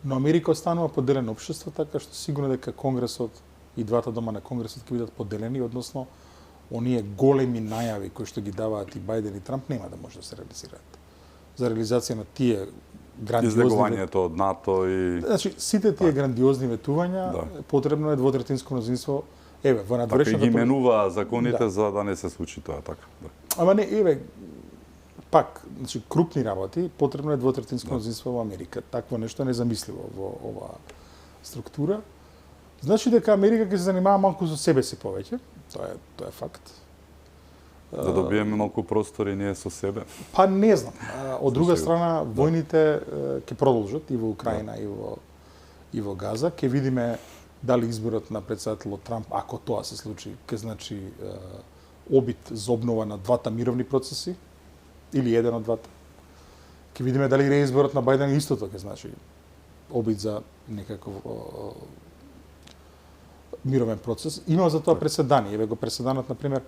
Но Америка останува поделено општество, така што сигурно дека Конгресот и двата дома на Конгресот ќе бидат поделени, односно оние големи најави кои што ги даваат и Бајден и Трамп нема да може да се реализираат. За реализација на тие грандиозни излегувањето од НАТО и значи сите тие грандиозни ветувања потребно е двотретинско мнозинство. Еве, во надворешната така ги именува законите за да не се случи тоа, така. Ама не, еве, пак, значи крупни работи, потребно е двотретинско мнозинство во Америка. Такво нешто е незамисливо во оваа структура. Значи дека Америка ќе се занимава малку со себе си повеќе. Тоа е факт. Да добиеме малку простор и ние со себе. Па не знам. Од друга страна, војните ќе продолжат и во Украина и во Газа. Ќе видиме дали изборот на председателот Трамп, ако тоа се случи, ќе значи обид за обнова на двата мировни процеси или еден од двата. Ќе видиме дали реизборот на Бајден истото ќе значи обид за некаков мировен процес. Има за тоа преседани. Еве го преседанот, например,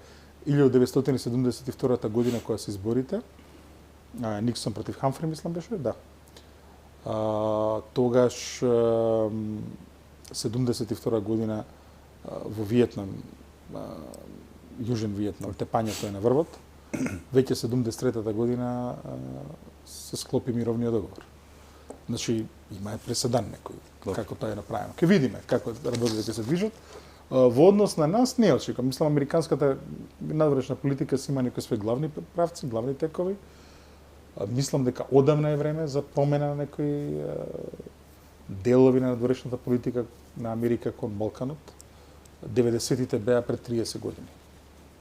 1972 година кога се изборите, Никсон против Хамфри, мислам беше, да. Тогаш 72 година во Виетнам, Јужен Виетнам, тепањето е на врвот. Веќе 73 година се склопи мировниот договор. Значи, има преседан некој, како тоа е направено. Ке видиме како работите ќе се движат. Во однос на нас не очекувам. Мислам, американската надворешна политика си има некои свои главни правци, главни текови. Мислам дека одамна е време за промена на некои делови на надворешната политика на Америка кон Балканот. 90-тите беа пред 30 години.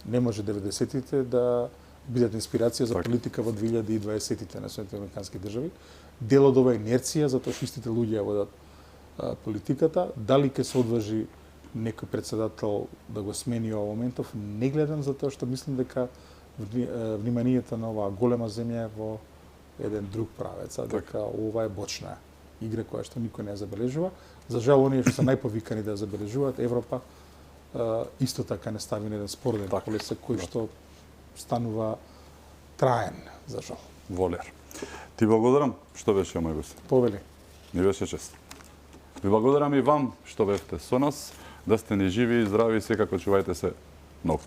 Не може 90-тите да бидат инспирација за политика во 2020-тите на Соединетите американски држави. Дел од ова инерција, затоа што истите луѓе ја водат политиката, дали ќе се одважи некој председател да го смени овој моментов, не гледам, затоа што мислам дека вниманието на оваа голема земја е во еден друг правец, а дека ова е бочна игра која што никој не ја забележува. За жал, оние што се најповикани да ја забележуваат, Европа исто така не стави на еден спорен колесек кој што станува траен, за жал. Волер. Ти благодарам што беше мој гост. Повели. Ми беше чест. Ви благодарам и вам што бевте со нас, да сте ни живи и здрави и секако чувајте се многу.